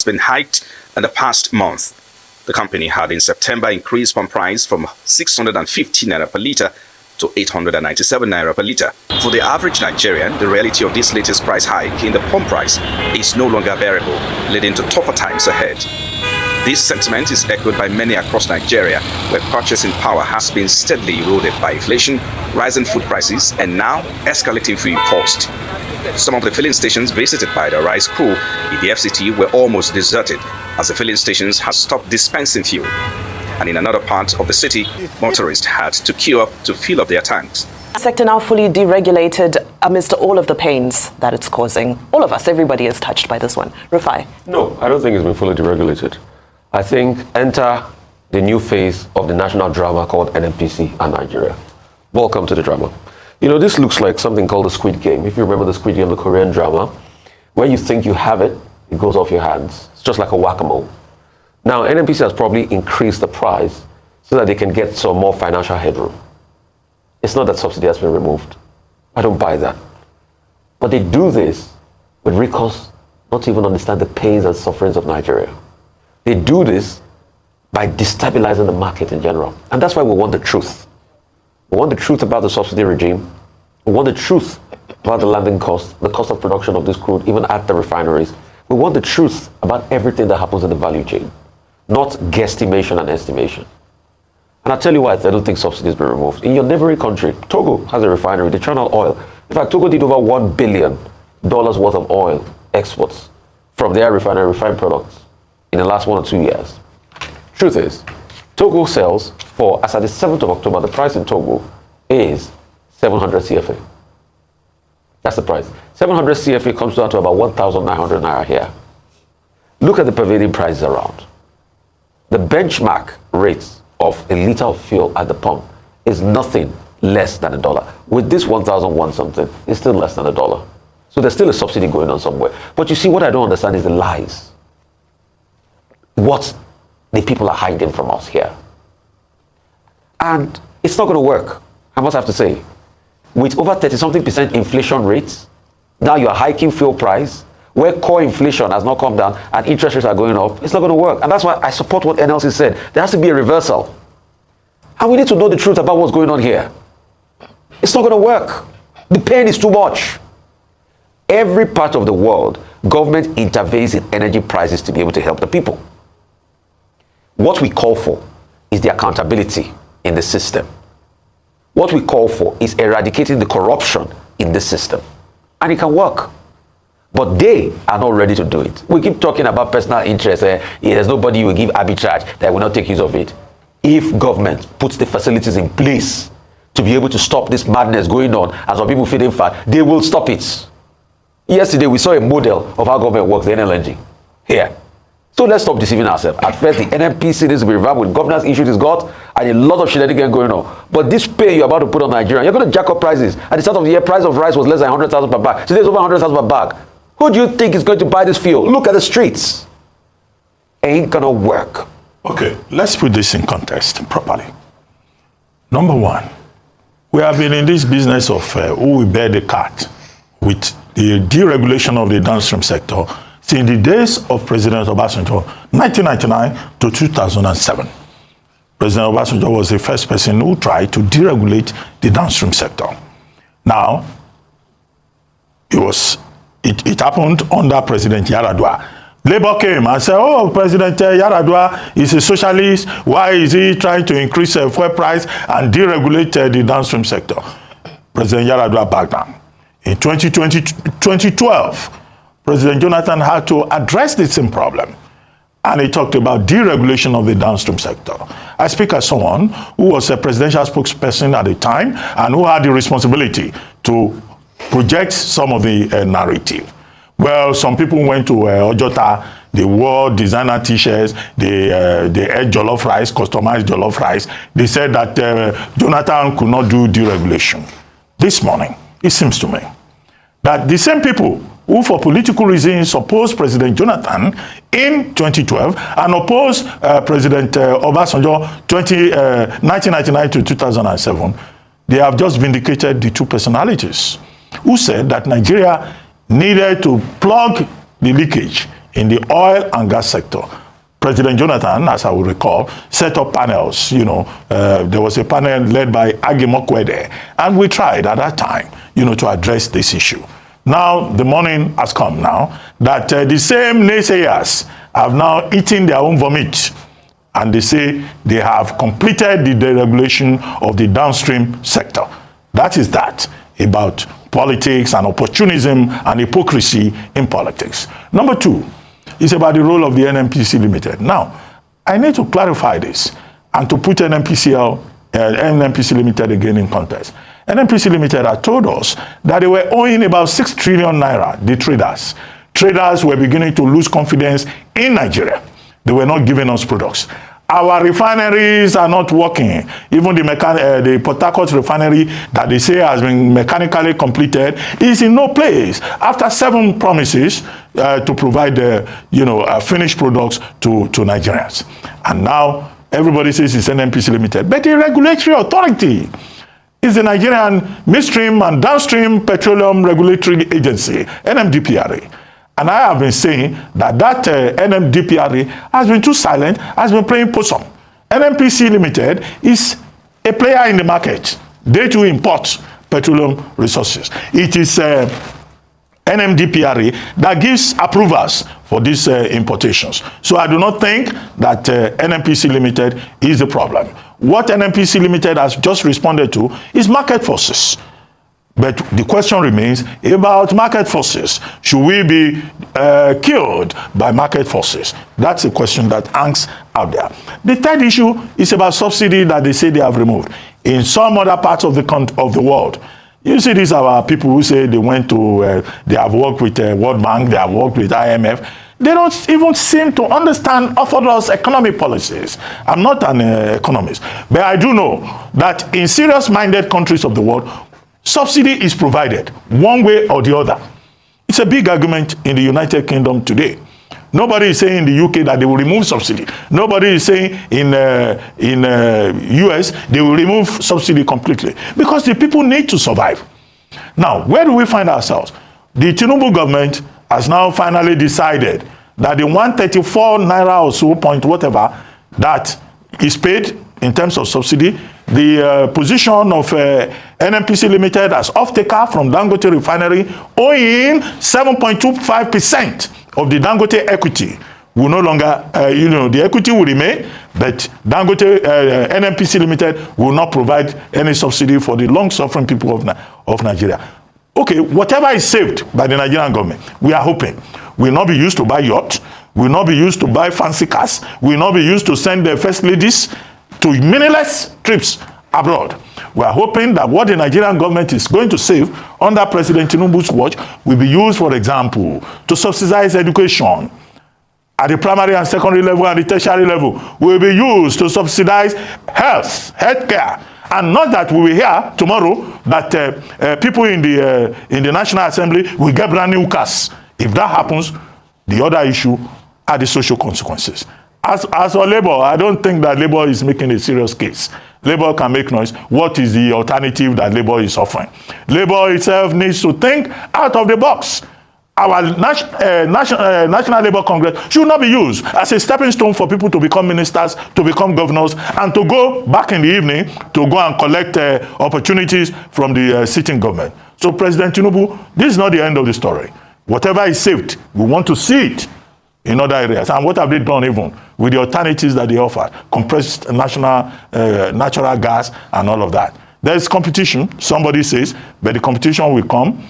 been hiked in the past month. The company had in September increased palm price from 650 naira per litre to 897 naira per litre. For the average Nigerian, the reality of this latest price hike in the palm price is no longer bearable, leading to tougher times ahead. This sentiment is echoed by many across Nigeria, where purchasing power has been steadily eroded by inflation, rising food prices, and now escalating fuel cost. Some of the filling stations visited by the rice crew in the FCT were almost deserted, as the filling stations had stopped dispensing fuel. And in another part of the city, motorists had to queue up to fill up their tanks. The sector now fully deregulated amidst all of the pains that it's causing. All of us, everybody is touched by this one. Rufai? No, I don't think it's been fully deregulated. I think enter the new phase of the national drama called NNPC and Nigeria. Welcome to the drama. You know, this looks like something called the Squid Game. If you remember the Squid Game, the Korean drama, when you think you have it, it goes off your hands. It's just like a whack-a-mole. Now, NNPC has probably increased the price so that they can get some more financial headroom. It's not that subsidy has been removed. I don't buy that. But they do this with recourse not to even understand the pains and sufferings of Nigeria. They do this by destabilizing the market in general. And that's why we want the truth. We want the truth about the subsidy regime. We want the truth about the landing cost, the cost of production of this crude, even at the refineries. We want the truth about everything that happens in the value chain, not guesstimation and estimation. And I'll tell you why I don't think subsidies be removed. In your neighboring country, Togo has a refinery, they churn out oil. In fact, Togo did over $1 billion worth of oil exports from their refinery, refined products, in the last 1 or 2 years. Truth is, Togo sells for, as at the 7th of October, the price in Togo is 700 CFA. That's the price. 700 CFA comes down to about 1,900 naira here. Look at the prevailing prices around. The benchmark rates of a litre of fuel at the pump is nothing less than $1. With this 1,001 something, it's still less than $1. So there's still a subsidy going on somewhere. But you see, what I don't understand is the lies. What the people are hiding from us here. And it's not going to work, I must have to say. With over 30-something% inflation rates, now you are hiking fuel price, where core inflation has not come down and interest rates are going up, it's not going to work. And that's why I support what NLC said. There has to be a reversal. And we need to know the truth about what's going on here. It's not going to work. The pain is too much. Every part of the world, government intervenes in energy prices to be able to help the people. What we call for is the accountability in the system. What we call for is eradicating the corruption in the system. And it can work. But they are not ready to do it. We keep talking about personal interest. There's nobody who will give arbitrage that will not take use of it. If government puts the facilities in place to be able to stop this madness going on and some people feeling fat, they will stop it. Yesterday, we saw a model of how government works, the NLNG, here. So let's stop deceiving ourselves. At first, the NNPC needs to be revamped with governance issues it's got and a lot of shenanigans going on. But this pay you're about to put on Nigeria, you're going to jack up prices. At the start of the year, price of rice was less than 100,000 per bag. Today it's over 100,000 per bag. Who do you think is going to buy this fuel? Look at the streets. Ain't going to work. Okay, let's put this in context properly. Number one, we have been in this business of who will bear the cat with the deregulation of the downstream sector since the days of President Obasanjo, 1999 to 2007. President Obasanjo was the first person who tried to deregulate the downstream sector. Now, it happened under President Yaradua. Labour came and said, oh, President Yaradua is a socialist. Why is he trying to increase fuel price and deregulate the downstream sector? President Yaradua backed down. In 2012, President Jonathan had to address the same problem. And he talked about deregulation of the downstream sector. I speak as someone who was a presidential spokesperson at the time and who had the responsibility to project some of the narrative. Well, some people went to Ojota, they wore designer t-shirts, they ate jollof rice, customized jollof rice. They said that Jonathan could not do deregulation. This morning, it seems to me that the same people who for political reasons opposed President Jonathan in 2012 and opposed President Obasanjo 1999 to 2007, they have just vindicated the two personalities who said that Nigeria needed to plug the leakage in the oil and gas sector. President Jonathan, as I will recall, set up panels. There was a panel led by Agi Mokwede, and we tried at that time, to address this issue. Now, the morning has come now that the same naysayers have now eaten their own vomit, and they say they have completed the deregulation of the downstream sector. That is that about politics and opportunism and hypocrisy in politics. Number two is about the role of the NNPC Limited. Now, I need to clarify this and to put NNPC Limited again in context. NNPC Limited had told us that they were owing about 6 trillion naira, the traders. Traders were beginning to lose confidence in Nigeria. They were not giving us products. Our refineries are not working. Even the Port Harcourt refinery that they say has been mechanically completed is in no place after 7 promises to provide finished products to Nigerians. And now everybody says it's NNPC Limited. But the regulatory authority is the Nigerian Midstream and Downstream Petroleum Regulatory Agency, NMDPRA. And I have been saying that NMDPRA has been too silent, has been playing possum. NNPC Limited is a player in the market. They too import petroleum resources. It is NMDPRA that gives approvals for these importations. So I do not think that NNPC Limited is the problem. What NNPC Limited has just responded to is market forces. But the question remains about market forces. Should we be killed by market forces? That's a question that hangs out there. The third issue is about subsidy that they say they have removed. In some other parts of the world, you see these are our people who say they went to, they have worked with World Bank, they have worked with IMF. They don't even seem to understand orthodox economic policies. I'm not an economist, but I do know that in serious-minded countries of the world, subsidy is provided one way or the other. It's a big argument in the United Kingdom today. Nobody is saying in the UK that they will remove subsidy. Nobody is saying in US they will remove subsidy completely because the people need to survive. Now, where do we find ourselves? The Tinubu government has now finally decided that the 134 naira or so point whatever that is paid in terms of subsidy, the position of NNPC Limited as off-taker from Dangote refinery owing 7.25% of the Dangote equity will no longer, the equity will remain, but Dangote NNPC Limited will not provide any subsidy for the long-suffering people of Nigeria. Okay, whatever is saved by the Nigerian government, we are hoping will not be used to buy yachts, will not be used to buy fancy cars, will not be used to send the first ladies to meaningless trips abroad. We are hoping that what the Nigerian government is going to save under President Tinubu's watch will be used, for example, to subsidize education at the primary and secondary level and the tertiary level, will be used to subsidize health care. And not that we will hear tomorrow that people in the National Assembly will get brand new cars. If that happens, the other issue are the social consequences. As for Labour, I don't think that Labour is making a serious case. Labour can make noise. What is the alternative that Labour is offering? Labour itself needs to think out of the box. Our National Labour Congress should not be used as a stepping stone for people to become ministers, to become governors, and to go back in the evening to go and collect opportunities from the sitting government. So President Tinubu, this is not the end of the story. Whatever is saved, we want to see it in other areas. And what have they done even with the alternatives that they offer? Compressed natural gas and all of that. There is competition, somebody says, but the competition will come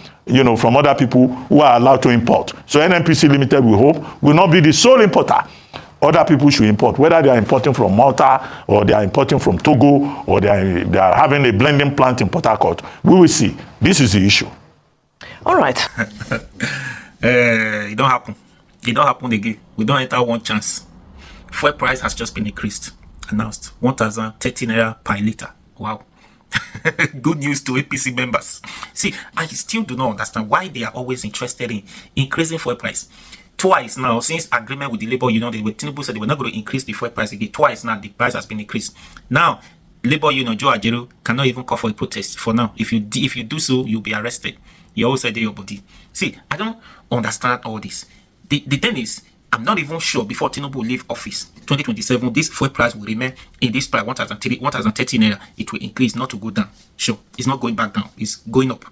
from other people who are allowed to import. So NNPC Limited, we hope, will not be the sole importer. Other people should import, whether they are importing from Malta or they are importing from Togo or they are having a blending plant in Port Harcourt. We will see. This is the issue. All right. It don't happen. It don't happen again. We don't enter one chance. Fuel price has just been announced 1,030 naira per liter. Wow. Good news to APC members. See, I still do not understand why they are always interested in increasing fuel price. Twice now, since agreement with the Labour Union, Tinubu said they were not going to increase the fuel price again. Twice now, the price has been increased. Now, Labour Union, Joe Ajero, cannot even call for a protest for now. If you do so, you'll be arrested. You always said your body. See, I don't understand all this. The thing is, I'm not even sure before Tinubu leave office, 2027, this fuel price will remain in this price, 1,013 naira. It will increase, not to go down. Sure, it's not going back down. It's going up.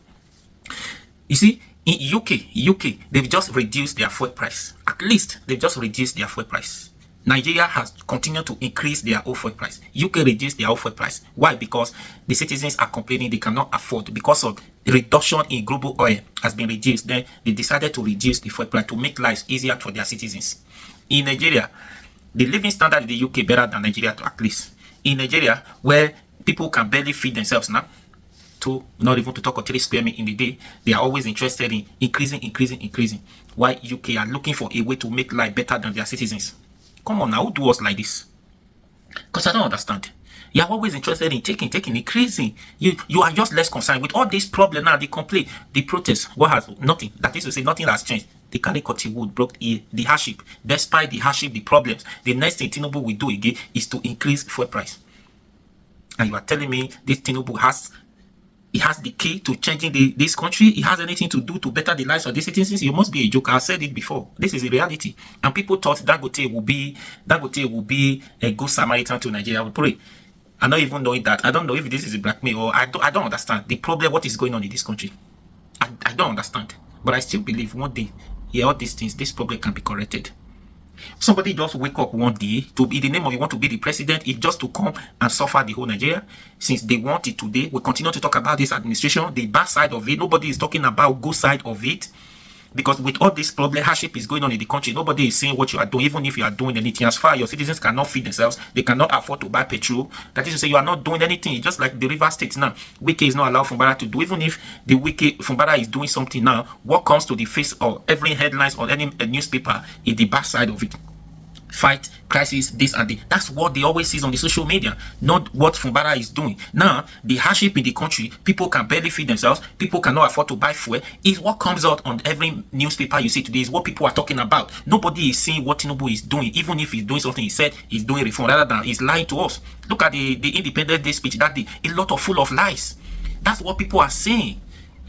You see, in UK, they've just reduced their fuel price. At least they've just reduced their fuel price. Nigeria has continued to increase their own fuel price. UK reduced their own fuel price. Why? Because the citizens are complaining they cannot afford, because of the reduction in global oil has been reduced. Then they decided to reduce the fuel price to make lives easier for their citizens. In Nigeria, the living standard in the UK better than Nigeria, at least. In Nigeria, where people can barely feed themselves now, to not even to talk of 3 square meals in the day, they are always interested in increasing. Why UK are looking for a way to make life better than their citizens. Come on now, who do us like this? Because I don't understand. You are always interested in taking, increasing. You are just less concerned with all this problem now. The complaint, the protest. What has nothing? That is to say, nothing has changed. They carry cutty wood, broke ear, the hardship. Despite the hardship, the problems, the next thing Tinubu will do again is to increase fuel price. And you are telling me this Tinubu has the key to changing this country? It has anything to do to better the lives of the citizens? You must be a joker. I said it before. This is a reality. And people thought Dangote will be a good Samaritan to Nigeria. I will pray. I'm not even knowing that. I don't know if this is a blackmail or I don't understand the problem. What is going on in this country? I don't understand. But I still believe one day, all these things, this problem can be corrected. Somebody just wake up one day to be the name of you want to be the president, it's just to come and suffer the whole Nigeria. Since they want it today, we continue to talk about this administration, the bad side of it. Nobody is talking about good side of it. Because with all this problem, hardship is going on in the country. Nobody is saying what you are doing, even if you are doing anything. As far as your citizens cannot feed themselves, they cannot afford to buy petrol. That is to say, you are not doing anything. It's just like the River State now. Wike is not allowed Fumbara to do. Even if the Wike Fumbara is doing something now, what comes to the face of every headlines or any newspaper is the bad side of it. Fight, crisis, this and that. That's what they always see on the social media, not what Fumbara is doing. Now, the hardship in the country, people can barely feed themselves, people cannot afford to buy fuel, is what comes out on every newspaper you see today, is what people are talking about. Nobody is seeing what Tinubu is doing, even if he's doing something he said he's doing reform, rather than he's lying to us. Look at the Independence Day speech that day, a lot of full of lies. That's what people are saying.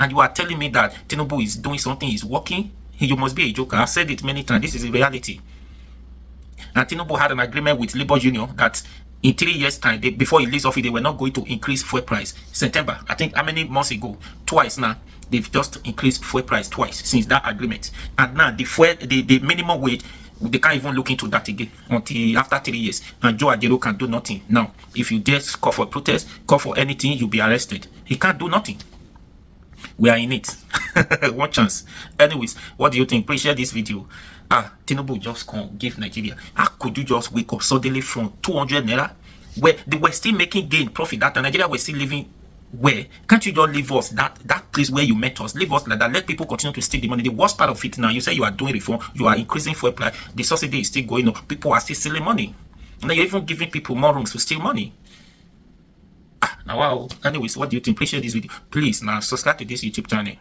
And you are telling me that Tinubu is doing something, he's working? You must be a joker. I've said it many times, this is a reality. And Tinubu had an agreement with Labour Union that in 3 years' time, before he leaves office, they were not going to increase fuel price. September, I think, how many months ago? Twice now. They've just increased fuel price twice since that agreement. And now the minimum wage, they can't even look into that again until after 3 years. And Joe Ajero can do nothing. Now, if you dare call for protest, call for anything, you'll be arrested. He can't do nothing. We are in it. One chance. Anyways, what do you think? Please share this video. Tinubu just can't give Nigeria. How could you just wake up suddenly from 200 naira, where they were still making gain profit, that Nigeria was still living? Where can't you just leave us that place where you met us? Leave us like that. Let people continue to steal the money. The worst part of it now, you say you are doing reform, you are increasing fuel price, the subsidy is still going up, people are still stealing money, and you're even giving people more rooms to steal money. Now, wow. Anyways, what do you think? Please share this video. Please now subscribe to this YouTube channel.